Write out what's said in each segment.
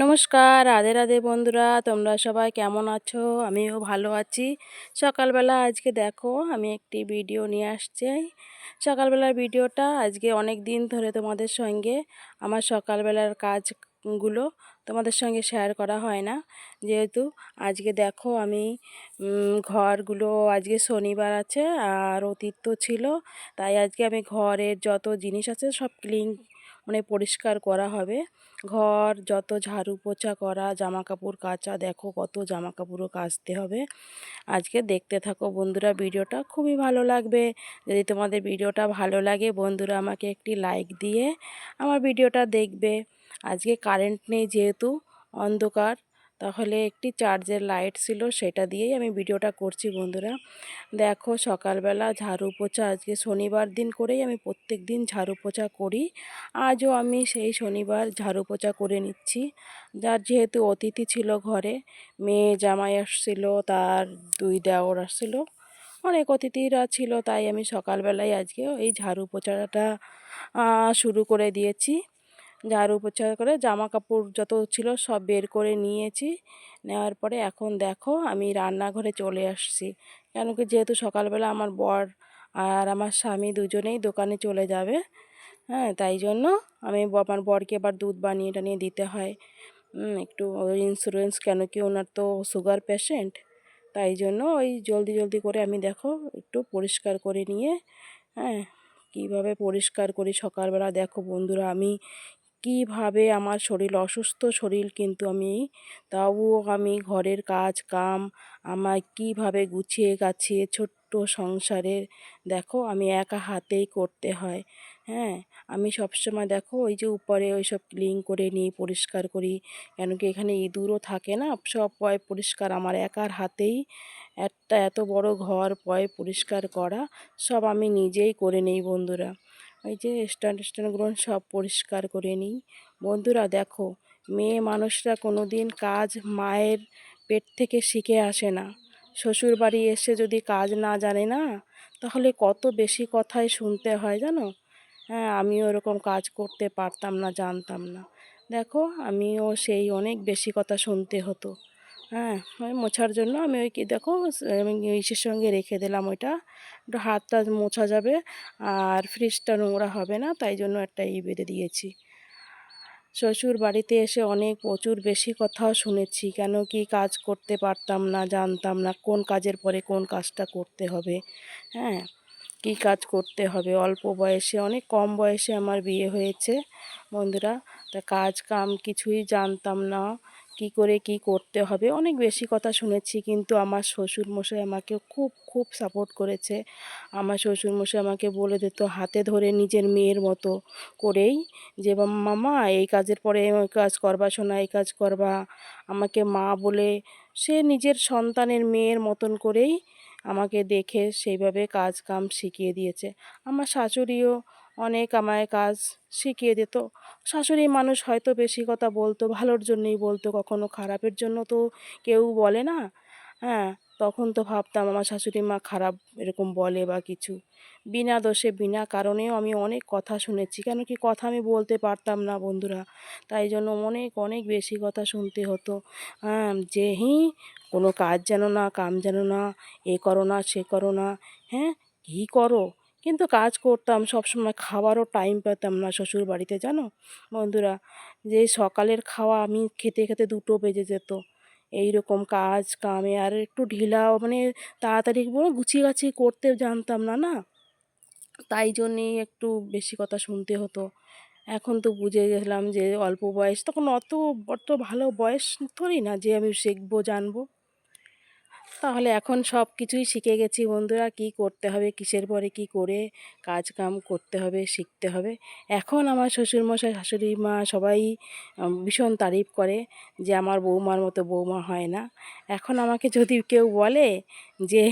নমস্কার, রাধে রাধে বন্ধুরা, তোমরা সবাই কেমন আছো? আমিও ভালো আছি। সকালবেলা আজকে দেখো আমি একটি ভিডিও নিয়ে আসছি। সকালবেলার ভিডিওটা আজকে অনেক দিন ধরে তোমাদের সঙ্গে আমার সকালবেলার কাজগুলো তোমাদের সঙ্গে শেয়ার করা হয় না, যেহেতু আজকে দেখো আমি ঘরগুলো আজকে শনিবার আছে আর অতীত ছিল, তাই আজকে আমি ঘরের যত জিনিস আছে সব পরিষ্কার করা হবে। ঘর যত ঝাড়ু পোছা করা, জামা কাপড় কাচা, দেখো কত জামা কাপড়ও কাচতে হবে। আজকে দেখতে থাকো বন্ধুরা, ভিডিওটা খুবই ভালো লাগবে। যদি তোমাদের ভিডিওটা ভালো লাগে বন্ধুরা, আমাকে একটি লাইক দিয়ে আমার ভিডিওটা দেখবে। আজকে কারেন্ট নেই, যেহেতু অন্ধকার, তাহলে একটি চার্জের লাইট ছিল, সেটা দিয়েই আমি ভিডিওটা করছি বন্ধুরা। দেখো সকালবেলা ঝাড়ু পোছা, আজকে শনিবার দিন করেই আমি প্রত্যেক দিন ঝাড়ু পোছা করি। আজও আমি সেই শনিবার ঝাড়ু পোছা করে নিচ্ছি। যার যেহেতু অতিথি ছিল ঘরে, মেয়ে জামাই আসছিল, তার দুই দেওর আসছিল, অনেক অতিথিরা ছিল, তাই আমি সকালবেলায় আজকে এই ঝাড়ু পোছাটা শুরু করে দিয়েছি। ঝাড়ু পোছা করে জামা কাপড় যত ছিল সব বের করে নিয়েছি। নেওয়ার পরে এখন দেখো আমি রান্নাঘরে চলে আসছি, কেন কি যেহেতু সকালবেলা আমার বর আর আমার স্বামী দুজনেই দোকানে চলে যাবে। হ্যাঁ, তাই জন্য আমি আমার বরকে এবার দুধ বানিয়ে টানিয়ে দিতে হয়। একটু ইন্স্যুরেন্স, কেন কি ওনার তো সুগার পেশেন্ট, তাই জন্য ওই জলদি জলদি করে আমি দেখো একটু পরিষ্কার করে নিয়ে, হ্যাঁ, কীভাবে পরিষ্কার করি সকালবেলা দেখো বন্ধুরা, আমি কিভাবে আমার শরীর অসুস্থ শরীর, কিন্তু তাও আমি ঘরের কাজ কাম আমার কিভাবে গুছিয়ে গাছিয়ে ছোট্ট সংসারের, দেখো আমি একা হাতেই করতে হয়। হ্যাঁ, আমি সবসময় দেখো ওই যে উপরে ওই সব ক্লিন করে নিই, পরিষ্কার করি, কেন কি এখানে ইঁদুরও থাকে না, সব পরিষ্কার আমার একার হাতেই। একটা এত বড় ঘর পরিষ্কার করা সব আমি নিজেই করে নিই বন্ধুরা। ওই যে স্ট্যান্ডগুলো সব পরিষ্কার করে নিই বন্ধুরা। দেখো মেয়ে মানুষরা কোনো দিন কাজ মায়ের পেট থেকে শিখে আসে না। শ্বশুর বাড়ি এসে যদি কাজ না জানে না, তাহলে কত বেশি কথাই শুনতে হয় জানো। হ্যাঁ, আমিও ওরকম কাজ করতে পারতাম না, জানতাম না। দেখো আমিও সেই অনেক বেশি কথা শুনতে হতো। হ্যাঁ, ওই মোছার জন্য আমি ওই কি দেখো আমি ইসের সঙ্গে রেখে দিলাম, ওইটা একটু হাতটা মোছা যাবে আর ফ্রিজটা নোংরা হবে না, তাই জন্য একটা বেঁধে দিয়েছি। শ্বশুর বাড়িতে এসে অনেক প্রচুর বেশি কথাও শুনেছি, কেন কি কাজ করতে পারতাম না, জানতাম না কোন কাজের পরে কোন কাজটা করতে হবে। হ্যাঁ, কি কাজ করতে হবে, অল্প বয়সে, অনেক কম বয়সে আমার বিয়ে হয়েছে বন্ধুরা। তা কাজ কাম কিছুই জানতাম না, কি করে কি করতে হবে, অনেক বেশি কথা শুনেছি। কিন্তু আমার শ্বশুরমশাই আমাকে খুব খুব সাপোর্ট করেছে। আমার শ্বশুরমশাই আমাকে বলে দিত হাতে ধরে নিজের মেয়ের মতো করেই, যে মামা এই কাজের পরে ওই কাজ করবা, শোনা এই কাজ করবা, আমাকে মা বলে সে নিজের সন্তানের মেয়ের মতন করেই আমাকে দেখে সেইভাবে কাজ কাম শিখিয়ে দিয়েছে। আমার শাশুড়িও অনেক আমায় কাজ শিখিয়ে দিত। শাশুড়ি মানুষ হয়তো বেশি কথা বলতো, ভালোর জন্যই বলতো, কখনো খারাপের জন্য তো কেউ বলে না। হ্যাঁ, তখন তো ভাবতাম আমার শাশুড়ি মা খারাপ এরকম বলে বা কিছু, বিনা দোষে বিনা কারণেও আমি অনেক কথা শুনেছি, কেন কি কথা আমি বলতে পারতাম না বন্ধুরা, তাই জন্য অনেক অনেক বেশি কথা শুনতে হতো। হ্যাঁ, যে কোনো কাজ জানো না, কাম জানো না, এ করো না সে করো না। হ্যাঁ, কী করো, কিন্তু কাজ করতাম সবসময়। খাওয়ারও টাইম পেতাম না শ্বশুর বাড়িতে জানো বন্ধুরা, যে সকালের খাওয়া আমি খেতে খেতে 2টো বেজে যেত। এই রকম কাজ কামে আর একটু ঢিলাও, তাড়াতাড়ি গুছিয়ে গাছিয়ে করতে জানতাম না, না, তাই জন্যেই একটু বেশি কথা শুনতে হতো। এখন তো বুঝে গেলাম যে অল্প বয়স, তখন অত ভালো বয়স থোড়ি না যে আমি শিখবো জানবো। তাহলে এখন সব কিছুই শিখে গেছি বন্ধুরা, কি করতে হবে, কিসের পরে কি করে কাজ কাম করতে হবে শিখতে হবে। এখন আমার শ্বশুরমশাই শাশুড়ি মা সবাই ভীষণ তারিফ করে যে আমার বৌমার মতো বৌমা হয় না। এখন আমাকে যদি কেউ বলে যে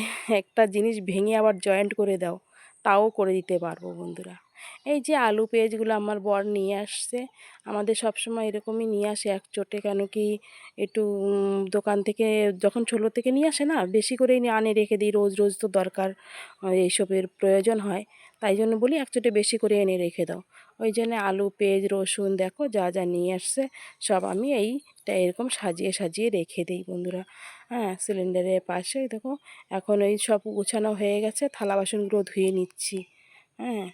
একটা জিনিস ভেঙে আবার জয়েন্ট করে দাও, তাও করে দিতে পারবো বন্ধুরা। এই যে আলু পেঁয়াজগুলো আমার বর নিয়ে আসছে, আমাদের সবসময় এরকমই নিয়ে আসে এক চোটে, কেন কি একটু দোকান থেকে যখন ছোলো থেকে নিয়ে আসে না, বেশি করেই আনে রেখে দিই, রোজ রোজ তো দরকার এইসবের প্রয়োজন হয়, তাই জন্য বলি এক চোটে বেশি করে এনে রেখে দাও। ওই জন্য আলু পেঁয়াজ রসুন দেখো যা যা নিয়ে আসছে সব আমি এইটা এরকম সাজিয়ে সাজিয়ে রেখে দিই বন্ধুরা। হ্যাঁ, সিলিন্ডারের পাশে দেখো এখন এই সব গুছানো হয়ে গেছে, থালা বাসনগুলো ধুয়ে নিচ্ছি। হ্যাঁ,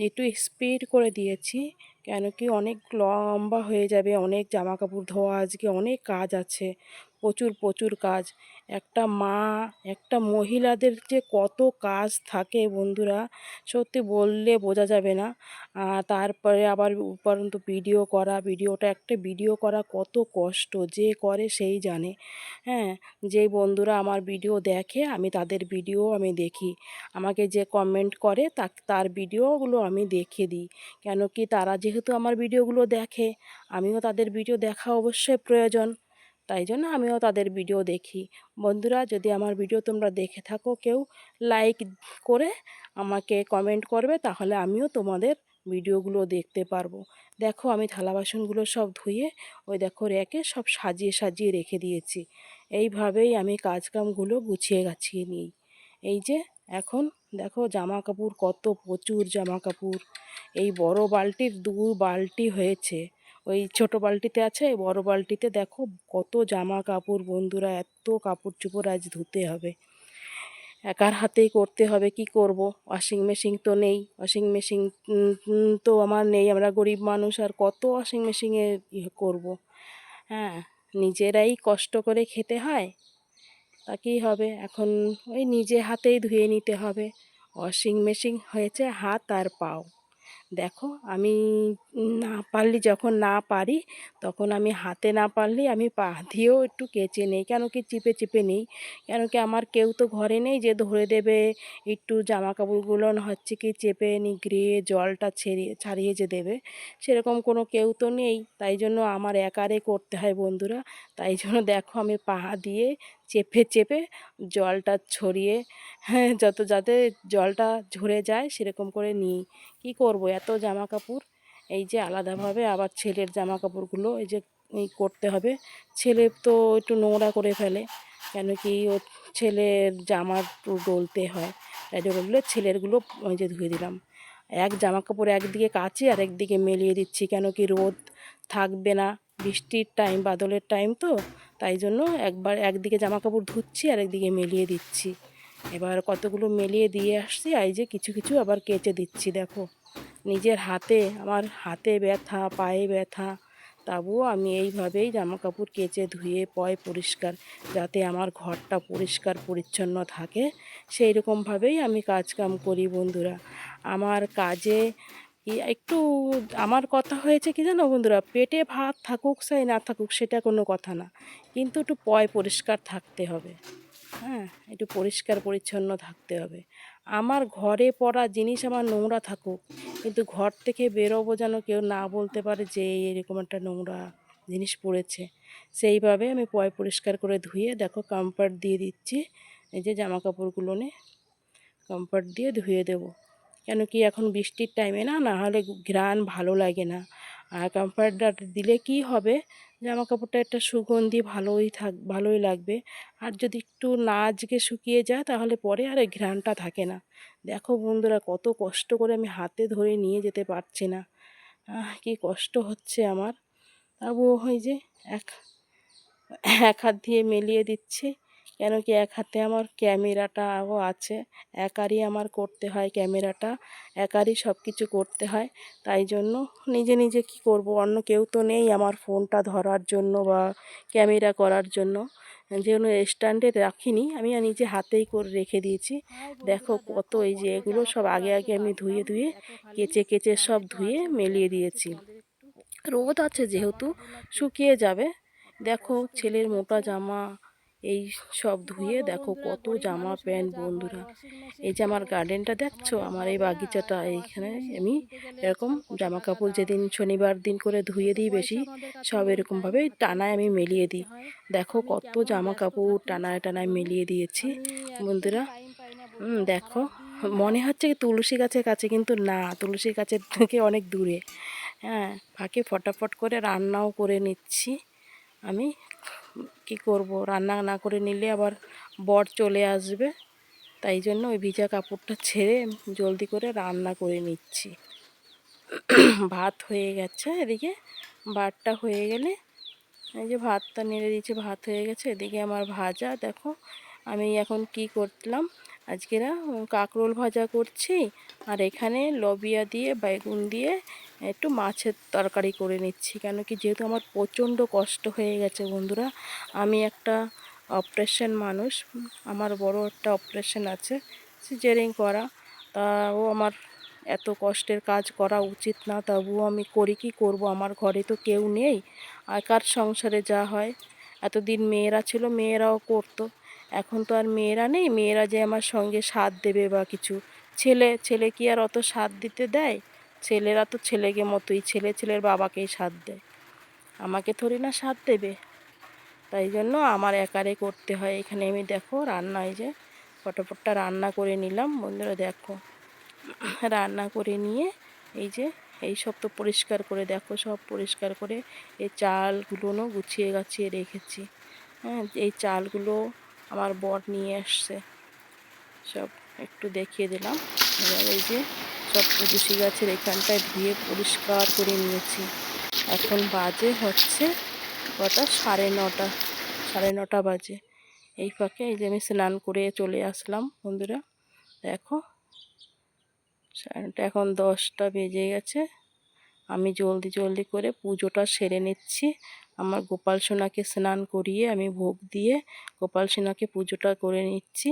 একটু স্পিড করে দিয়েছি কেন কি অনেক লম্বা হয়ে যাবে, অনেক জামা কাপড় ধোয়া, আজকে অনেক কাজ আছে, প্রচুর প্রচুর কাজ। একটা মা, একটা মহিলাদের যে কত কাজ থাকে বন্ধুরা, সত্যি বললে বোঝা যাবে না। তারপরে আবার উপরন্তু ভিডিও করা, একটা ভিডিও করা কত কষ্ট, যে করে সেই জানে। হ্যাঁ, যেই বন্ধুরা আমার ভিডিও দেখে আমি তাদের ভিডিও আমি দেখি, আমাকে যে কমেন্ট করে তার ভিডিওগুলো আমি দেখে দিই। কেন কি তারা যেহেতু আমার ভিডিওগুলো দেখে, আমিও তাদের ভিডিও দেখা অবশ্যই প্রয়োজন, তাই জন্য আমিও তাদের ভিডিও দেখি। বন্ধুরা, যদি আমার ভিডিও তোমরা দেখে থাকো, কেউ লাইক করে আমাকে কমেন্ট করবে, তাহলে আমিও তোমাদের ভিডিওগুলো দেখতে পারবো। দেখো আমি থালা বাসনগুলো সব ধুয়ে ওই দেখো রেকে সব সাজিয়ে সাজিয়ে রেখে দিয়েছি। এইভাবেই আমি কাজকামগুলো গুছিয়ে গাছিয়ে নিই। এই যে এখন দেখো জামা কাপড় কত, প্রচুর জামা কাপড়, এই বড় বালতির 2 বালতি হয়েছে। ওই ছোট বালতিতে আছে, এই বড় বালতিতে দেখো কত জামা কাপড় বন্ধুরা, এত কাপড় চোপড় আজ ধুতে হবে, একার হাতেই করতে হবে। কি করব, ওয়াশিং মেশিন তো নেই, ওয়াশিং মেশিন তো আমার নেই, আমরা গরিব মানুষ, আর কত ওয়াশিং মেশিনে করব। হ্যাঁ, নিজেরাই কষ্ট করে খেতে হয়, তা কী হবে, এখন ওই নিজে হাতেই ধুয়ে নিতে হবে। ওয়াশিং মেশিন হয়েছে হাত আর পাও। দেখো আমি না পারলে, যখন না পারি তখন আমি হাতে না পারলে আমি পা দিয়েও একটু কেচে নেই, কেন কি চিপে চিপে নেই। কেন কি আমার কেউ তো ঘরে নেই যে ধরে দেবে, একটু জামা কাপড়গুলো হচ্ছে কি চেপে নিগড়িয়ে জলটা ছাড়িয়ে যে দেবে, সেরকম কোনো কেউ তো নেই, তাই জন্য আমার একারে করতে হয় বন্ধুরা। তাই জন্য দেখো আমি পা দিয়ে চেপে চেপে জলটা ছড়িয়ে, হ্যাঁ, যাতে জলটা ঝরে যায় সেরকম করে নিই। কি করব, এত জামা কাপড়। এই যে আলাদাভাবে আবার ছেলের জামা কাপড়গুলো এই যে এই করতে হবে। ছেলে তো একটু নোংরা করে ফেলে, কেন কি ও ছেলের জামা একটু ডলতে হয়, তাই জন্য বললে ছেলেরগুলো ওই যে ধুয়ে দিলাম। এক জামা কাপড় একদিকে কাচি আর একদিকে মেলিয়ে দিচ্ছি, কেন কি রোদ থাকবে না, বৃষ্টির টাইম, বাদলের টাইম তো, তাই জন্য একবার একদিকে জামা কাপড় ধুচ্ছি আর একদিকে মেলিয়ে দিচ্ছি। এবার কতগুলো মেলিয়ে দিয়ে আসছি, এই যে কিছু কিছু আবার কেচে দিচ্ছি। দেখো নিজের হাতে, আমার হাতে ব্যথা, পায়ে ব্যথা, তবুও আমি এইভাবেই জামা কাপড় কেচে ধুয়ে পয় পরিষ্কার, যাতে আমার ঘরটা পরিষ্কার পরিচ্ছন্ন থাকে, সেই রকমভাবেই আমি কাজকাম করি বন্ধুরা। আমার কাজে একটু, আমার কথা হয়েছে কি জানো বন্ধুরা, পেটে ভাত থাকুক চাই না থাকুক সেটা কোনো কথা না, কিন্তু একটু পয় পরিষ্কার থাকতে হবে। হ্যাঁ, একটু পরিষ্কার পরিচ্ছন্ন থাকতে হবে। আমার ঘরে পড়া জিনিস আমার নোংরা থাকুক, কিন্তু ঘর থেকে বেরোবো যেন কেউ না বলতে পারে যে এরকম একটা নোংরা জিনিস পড়েছে। সেইভাবে আমি পয় পরিষ্কার করে ধুয়ে দেখো কমফর্ট দিয়ে দিচ্ছি। এই যে জামা কাপড়গুলো কমফর্ট দিয়ে ধুয়ে দেব, কেন কি এখন বৃষ্টির টাইমে না, না হলে ঘ্রাণ ভালো লাগে না। আর কমফর্টটা দিলে কি হবে, জামা কাপড়টা একটা সুগন্ধি ভালোই লাগবে। আর যদি একটু না আজকে শুকিয়ে যায় তাহলে পরে আর এই ঘ্রাণটা থাকে না। দেখো বন্ধুরা কত কষ্ট করে আমি হাতে ধরে নিয়ে যেতে পারছি না, কি কষ্ট হচ্ছে আমার। তবুও ওই যে এক এক হাত দিয়ে মেলিয়ে দিচ্ছি, কেন কি এক হাতে আমার ক্যামেরাটাও আছে, একারই আমার করতে হয় ক্যামেরাটা, একারই সব কিছু করতে হয়। তাই জন্য নিজে নিজে কি করব, অন্য কেউ তো নেই আমার ফোনটা ধরার জন্য বা ক্যামেরা করার জন্য, যেন স্ট্যান্ডে রাখিনি, আমি নিজে হাতেই করে রেখে দিয়েছি। দেখো কত, এই যে এগুলো সব আগে আগে আমি ধুয়ে ধুয়ে কেচে কেচে সব ধুয়ে মেলিয়ে দিয়েছি। রোদ আছে যেহেতু শুকিয়ে যাবে। দেখো ছেলের মোটা জামা এই সব ধুয়ে দেখো কত জামা প্যান্ট বন্ধুরা। এই যে আমার গার্ডেনটা দেখছো, আমার এই বাগিচাটা, এইখানে আমি এরকম জামা কাপড় যেদিন শনিবার দিন করে ধুয়ে দিই বেশি, সব এরকমভাবে টানায় আমি মেলিয়ে দিই। দেখো কত জামা কাপড় টানায় টানায় মেলিয়ে দিয়েছি বন্ধুরা। দেখো মনে হচ্ছে কি তুলসী গাছের কাছে, কিন্তু না, তুলসী গাছের থেকে অনেক দূরে। হ্যাঁ, ফাঁকে ফটাফট করে রান্নাও করে নিচ্ছি আমি। কি করব, রান্না না করে নিলে আবার বর চলে আসবে, তাই জন্য ওই ভিজা কাপড়টা ছেড়ে জলদি করে রান্না করে নিচ্ছি। ভাত হয়ে গেছে এদিকে। ভাতটা হয়ে গেলে এই যে ভাতটা নেড়ে দিয়েছি, ভাত হয়ে গেছে। এদিকে আমার ভাজা দেখো, আমি এখন কি করলাম, আজকেরা কাঁকরোল ভাজা করছি, আর এখানে লবিয়া দিয়ে বেগুন দিয়ে একটু মাছের তরকারি করে নিচ্ছি। কেন কি, যেহেতু আমার প্রচণ্ড কষ্ট হয়ে গেছে বন্ধুরা, আমি একটা অপারেশন মানুষ, আমার বড় একটা অপারেশন আছে, সিজারিং করা। তাও আমার এত কষ্টের কাজ করা উচিত না, তবুও আমি করি, কি করব, আমার ঘরে তো কেউ নেই। একার সংসারে যা হয়, এতদিন মেয়েরা ছিল, মেয়েরাও করতো, এখন তো আর মেয়েরা নেই, মেয়েরা যে আমার সঙ্গে সাথ দেবে বা কিছু। ছেলে কি আর অত সাথ দিতে দেয়? ছেলেরা তো ছেলেকে মতোই, ছেলের বাবাকেই সাথ দেয়, আমাকে থোড়ি না সাথ দেবে। তাই জন্য আমার একারে করতে হয়। এখানে আমি দেখো রান্না, এই যে ফটাফটটা রান্না করে নিলাম বন্ধুরা, দেখো রান্না করে নিয়ে এই যে এই সব তো পরিষ্কার করে, দেখো সব পরিষ্কার করে এই চালগুলো গুছিয়ে গাছিয়ে রেখেছি। হ্যাঁ, এই চালগুলো আমার বর নিয়ে আসছে, সব একটু দেখিয়ে দিলাম। এবার এই যে সব তুলসী গাছের এখানটায় ধুয়ে পরিষ্কার করে নিয়েছি। এখন বাজে হচ্ছে কটা, সাড়ে 9টা, সাড়ে 9টা বাজে। এই ফাঁকে এই যে আমি স্নান করে চলে আসলাম বন্ধুরা, দেখো এখন 10টা বেজে গেছে। আমি জলদি করে পুজোটা সেরে নিচ্ছি। আমার গোপাল সোনাকে স্নান করিয়ে আমি ভোগ দিয়ে গোপাল সোনাকে পুজোটা করে নিচ্ছি।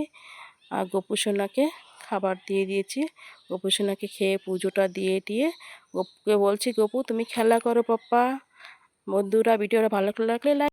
আর গোপু সোনাকে খাবার দিয়ে দিয়েছি, গোপু সোনাকে খেয়ে পুজোটা দিয়ে গপুকে বলছি, গপু তুমি খেলা করো পাপ্পা। বন্ধুরা, ভিডিওটা ভালো লাগলে